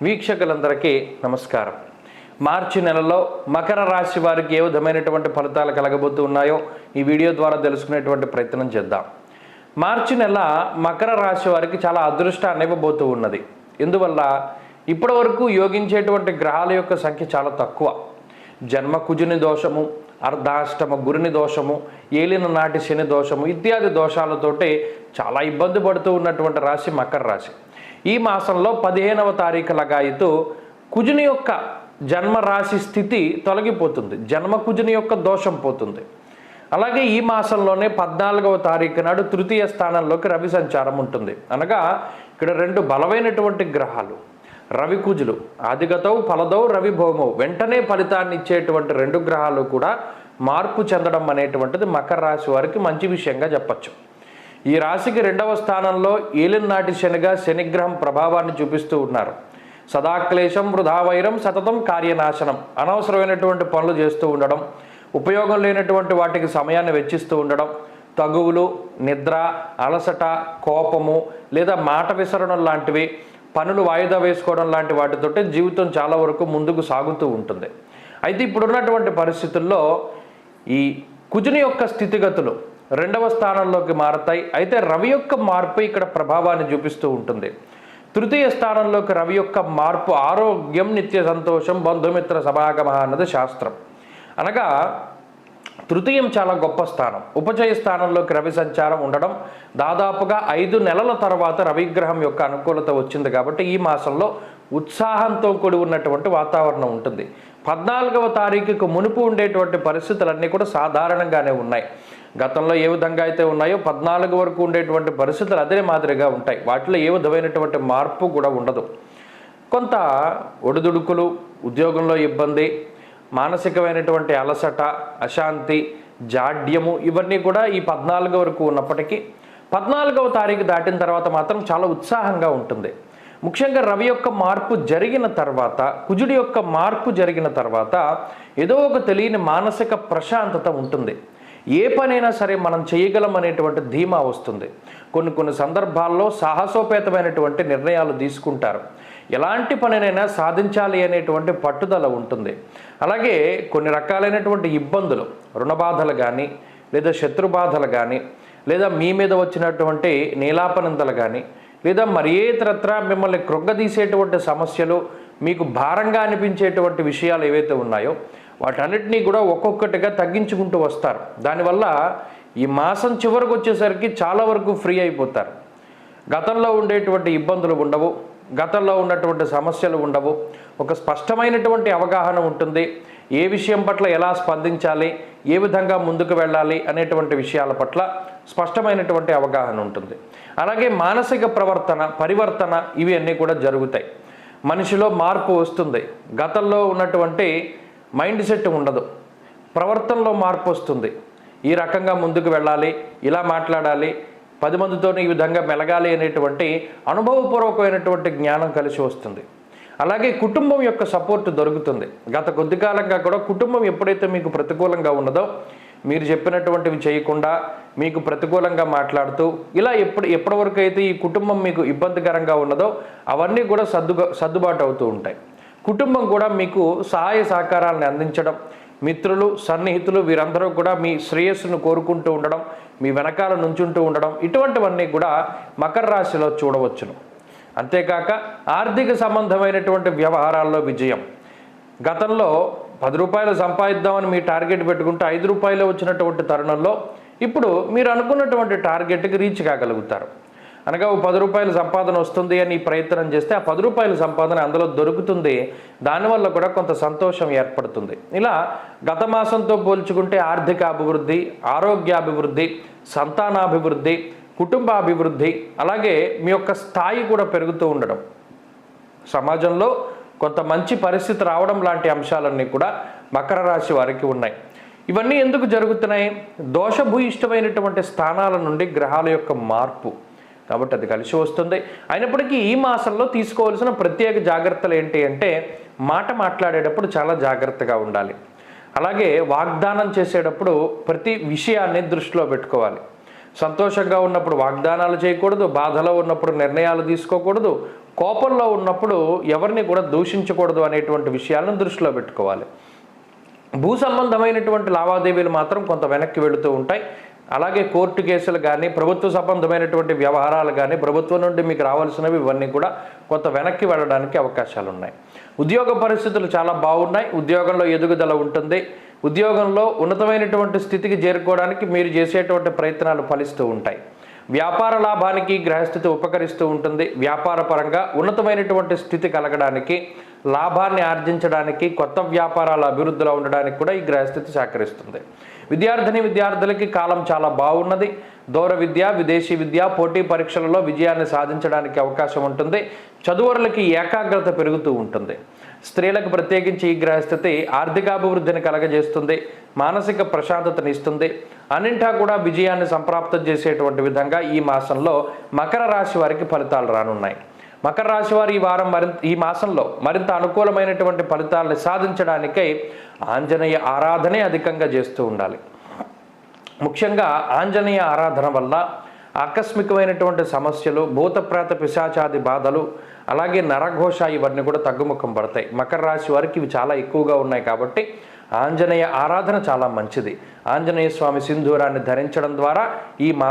వీక్షకులందరికీ నమస్కారం. మార్చి నెలలో మకర రాశి వారికి ఏ విధమైనటువంటి ఫలితాలు కలగబోతూ ఉన్నాయో ఈ వీడియో ద్వారా తెలుసుకునేటువంటి ప్రయత్నం చేద్దాం. మార్చి నెల మకర రాశి వారికి చాలా అదృష్టాన్ని ఇవ్వబోతూ ఉన్నది. ఎందువల్ల ఇప్పటి వరకు యోగించేటువంటి గ్రహాల యొక్క సంఖ్య చాలా తక్కువ. జన్మ కుజుని దోషము, అర్ధాష్టమ గురుని దోషము, ఏలిన నాటి శని దోషము ఇత్యాది దోషాలతోటి చాలా ఇబ్బంది పడుతూ ఉన్నటువంటి రాశి మకర రాశి. ఈ మాసంలో 15వ తారీఖు లగాయితూ కుజుని యొక్క జన్మ రాశి స్థితి తొలగిపోతుంది, జన్మ కుజుని యొక్క దోషం పోతుంది. అలాగే ఈ మాసంలోనే 14వ తారీఖు నాడు తృతీయ స్థానంలోకి రవి సంచారం ఉంటుంది. అనగా ఇక్కడ రెండు బలమైనటువంటి గ్రహాలు రవి కుజులు, ఆదిగతౌ ఫలదౌ రవి భౌమౌ, వెంటనే ఫలితాన్ని ఇచ్చేటువంటి రెండు గ్రహాలు కూడా మార్పు చెందడం అనేటువంటిది మకర రాశి వారికి మంచి విషయంగా చెప్పచ్చు. ఈ రాశికి 2వ స్థానంలో ఏలినాటి శనిగా శనిగ్రహం ప్రభావాన్ని చూపిస్తూ ఉన్నారు. సదాక్లేశం వృధావైరం సతతం కార్యనాశనం, అనవసరమైనటువంటి పనులు చేస్తూ ఉండడం, ఉపయోగం లేనటువంటి వాటికి సమయాన్ని వెచ్చిస్తూ ఉండడం, తగువులు, నిద్ర, అలసట, కోపము లేదా మాట విసరడం లాంటివి, పనులు వాయిదా వేసుకోవడం లాంటి వాటితోటి జీవితం చాలా వరకు ముందుకు సాగుతూ ఉంటుంది. అయితే ఇప్పుడున్నటువంటి పరిస్థితుల్లో ఈ కుజుని యొక్క స్థితిగతులు 2వ స్థానంలోకి మారతాయి. అయితే రవి యొక్క మార్పు ఇక్కడ ప్రభావాన్ని చూపిస్తూ ఉంటుంది. తృతీయ స్థానంలోకి రవి యొక్క మార్పు ఆరోగ్యం, నిత్య సంతోషం, బంధుమిత్ర సమాగమ అన్నది శాస్త్రం. అనగా తృతీయం చాలా గొప్ప స్థానం. ఉపచయ స్థానంలోకి రవి సంచారం ఉండడం దాదాపుగా 5 నెలల తర్వాత రవిగ్రహం యొక్క అనుకూలత వచ్చింది. కాబట్టి ఈ మాసంలో ఉత్సాహంతో కూడి ఉన్నటువంటి వాతావరణం ఉంటుంది. 14వ తారీఖుకు మునుపు ఉండేటువంటి పరిస్థితులన్నీ కూడా సాధారణంగానే ఉన్నాయి. గతంలో ఏ విధంగా అయితే ఉన్నాయో 14 వరకు ఉండేటువంటి పరిస్థితులు అదే మాదిరిగా ఉంటాయి. వాటిలో ఏ విధమైనటువంటి మార్పు కూడా ఉండదు. కొంత ఒడిదుడుకులు, ఉద్యోగంలో ఇబ్బంది, మానసికమైనటువంటి అలసట, అశాంతి, జాడ్యము ఇవన్నీ కూడా ఈ 14 వరకు ఉన్నప్పటికీ 14వ తారీఖు దాటిన తర్వాత మాత్రం చాలా ఉత్సాహంగా ఉంటుంది. ముఖ్యంగా రవి యొక్క మార్పు జరిగిన తర్వాత, కుజుడి యొక్క మార్పు జరిగిన తర్వాత ఏదో ఒక తెలియని మానసిక ప్రశాంతత ఉంటుంది. ఏ పనైనా సరే మనం చేయగలం అనేటువంటి ధీమా వస్తుంది. కొన్ని సందర్భాల్లో సాహసోపేతమైనటువంటి నిర్ణయాలు తీసుకుంటారు. ఎలాంటి పనినైనా సాధించాలి అనేటువంటి పట్టుదల ఉంటుంది. అలాగే కొన్ని రకాలైనటువంటి ఇబ్బందులు, రుణబాధలు కానీ లేదా శత్రుబాధలు కానీ లేదా మీ మీద వచ్చినటువంటి నీలాపనిందలు కానీ లేదా మరి ఇతరత్ర మిమ్మల్ని కృంగదీసేటువంటి సమస్యలు, మీకు భారంగా అనిపించేటువంటి విషయాలు ఏవైతే ఉన్నాయో వాటన్నిటినీ కూడా ఒక్కొక్కటిగా తగ్గించుకుంటూ వస్తారు. దానివల్ల ఈ మాసం చివరికి వచ్చేసరికి చాలా వరకు ఫ్రీ అయిపోతారు. గతంలో ఉండేటువంటి ఇబ్బందులు ఉండవు, గతంలో ఉన్నటువంటి సమస్యలు ఉండవు. ఒక స్పష్టమైనటువంటి అవగాహన ఉంటుంది. ఏ విషయం పట్ల ఎలా స్పందించాలి, ఏ విధంగా ముందుకు వెళ్ళాలి అనేటువంటి విషయాల పట్ల స్పష్టమైనటువంటి అవగాహన ఉంటుంది. అలాగే మానసిక పరివర్తన ఇవి అన్నీ కూడా జరుగుతాయి. మనిషిలో మార్పు వస్తుంది. గతంలో ఉన్నటువంటి మైండ్ సెట్ ఉండదు, ప్రవర్తనలో మార్పు వస్తుంది. ఈ రకంగా ముందుకు వెళ్ళాలి, ఇలా మాట్లాడాలి, 10 మందితో ఈ విధంగా మెలగాలి అనేటువంటి అనుభవపూర్వకమైనటువంటి జ్ఞానం కలిసి వస్తుంది. అలాగే కుటుంబం యొక్క సపోర్ట్ దొరుకుతుంది. గత కొద్ది కాలంగా కూడా కుటుంబం ఎప్పుడైతే మీకు ప్రతికూలంగా ఉన్నదో, మీరు చెప్పినటువంటివి చేయకుండా మీకు ప్రతికూలంగా మాట్లాడుతూ ఇలా ఎప్పటి వరకు అయితే ఈ కుటుంబం మీకు ఇబ్బందికరంగా ఉన్నదో అవన్నీ కూడా సర్దుబాటు అవుతూ ఉంటాయి. కుటుంబం కూడా మీకు సహాయ సహకారాలను అందించడం, మిత్రులు, సన్నిహితులు వీరందరూ కూడా మీ శ్రేయస్సును కోరుకుంటూ ఉండడం, మీ వెనకాల నుంచుంటూ ఉండడం ఇటువంటివన్నీ కూడా మకర రాశిలో చూడవచ్చును. అంతేకాక ఆర్థిక సంబంధమైనటువంటి వ్యవహారాల్లో విజయం. గతంలో 10 రూపాయలు సంపాదిద్దామని మీ టార్గెట్ పెట్టుకుంటే 5 రూపాయలు వచ్చినటువంటి తరుణంలో ఇప్పుడు మీరు అనుకున్నటువంటి టార్గెట్కి రీచ్ కాగలుగుతారు. అనగా 10 రూపాయల సంపాదన వస్తుంది అని ప్రయత్నం చేస్తే ఆ 10 రూపాయల సంపాదన అందులో దొరుకుతుంది. దానివల్ల కూడా కొంత సంతోషం ఏర్పడుతుంది. ఇలా గత మాసంతో పోల్చుకుంటే ఆర్థిక అభివృద్ధి, ఆరోగ్యాభివృద్ధి, సంతానాభివృద్ధి, కుటుంబాభివృద్ధి, అలాగే మీ యొక్క స్థాయి కూడా పెరుగుతూ ఉండడం, సమాజంలో కొంత మంచి పరిస్థితి రావడం లాంటి అంశాలన్నీ కూడా మకర రాశి వారికి ఉన్నాయి. ఇవన్నీ ఎందుకు జరుగుతున్నాయి? దోషభూయిష్టమైనటువంటి స్థానాల నుండి గ్రహాల యొక్క మార్పు, కాబట్టి అది కలిసి వస్తుంది. అయినప్పటికీ ఈ మాసంలో తీసుకోవాల్సిన ప్రత్యేక జాగ్రత్తలు ఏంటి అంటే, మాట మాట్లాడేటప్పుడు చాలా జాగ్రత్తగా ఉండాలి. అలాగే వాగ్దానం చేసేటప్పుడు ప్రతి విషయాన్ని దృష్టిలో పెట్టుకోవాలి. సంతోషంగా ఉన్నప్పుడు వాగ్దానాలు చేయకూడదు, బాధలో ఉన్నప్పుడు నిర్ణయాలు తీసుకోకూడదు, కోపంలో ఉన్నప్పుడు ఎవరిని కూడా దూషించకూడదు అనేటువంటి విషయాలను దృష్టిలో పెట్టుకోవాలి. భూ సంబంధమైనటువంటి లావాదేవీలు మాత్రం కొంత వెనక్కి వెళుతూ ఉంటాయి. అలాగే కోర్టు కేసులు కానీ, ప్రభుత్వ సంబంధమైనటువంటి వ్యవహారాలు కానీ, ప్రభుత్వం నుండి మీకు రావాల్సినవి ఇవన్నీ కూడా కొంత వెనక్కి వెళ్ళడానికి అవకాశాలు ఉన్నాయి. ఉద్యోగ పరిస్థితులు చాలా బాగున్నాయి. ఉద్యోగంలో ఎదుగుదల ఉంటుంది. ఉద్యోగంలో ఉన్నతమైనటువంటి స్థితికి చేరుకోవడానికి మీరు చేసేటువంటి ప్రయత్నాలు ఫలిస్తూ ఉంటాయి. వ్యాపార లాభానికి గ్రహస్థితి ఉపకరిస్తూ ఉంటుంది. వ్యాపార పరంగా ఉన్నతమైనటువంటి స్థితి కలగడానికి, లాభాన్ని ఆర్జించడానికి, కొత్త వ్యాపారాల అభివృద్ధిలో ఉండడానికి కూడా ఈ గ్రహస్థితి సహకరిస్తుంది. విద్యార్థులకి కాలం చాలా బాగున్నది. దూర విద్య, విదేశీ విద్య, పోటీ పరీక్షలలో విజయాన్ని సాధించడానికి అవకాశం ఉంటుంది. చదువురులకి ఏకాగ్రత పెరుగుతూ ఉంటుంది. స్త్రీలకు ప్రత్యేకించి ఈ గ్రహస్థితి ఆర్థికాభివృద్ధిని కలగజేస్తుంది, మానసిక ప్రశాంతతని ఇస్తుంది. అన్నింటా కూడా విజయాన్ని సంప్రాప్తం చేసేటువంటి విధంగా ఈ మాసంలో మకర రాశి వారికి ఫలితాలు రానున్నాయి. మకర రాశి వారు ఈ మాసంలో మరింత అనుకూలమైనటువంటి ఫలితాలను సాధించడానికై ఆంజనేయ ఆరాధనే అధికంగా చేస్తూ ఉండాలి. ముఖ్యంగా ఆంజనేయ ఆరాధన వల్ల ఆకస్మికమైనటువంటి సమస్యలు, భూతప్రేత పిశాచాది బాధలు, అలాగే నరఘోష ఇవన్నీ కూడా తగ్గుముఖం పడతాయి. మకర రాశి వారికి ఇవి చాలా ఎక్కువగా ఉన్నాయి కాబట్టి ఆంజనేయ ఆరాధన చాలా మంచిది. ఆంజనేయ స్వామి సింధూరాన్ని ధరించడం ద్వారా ఈ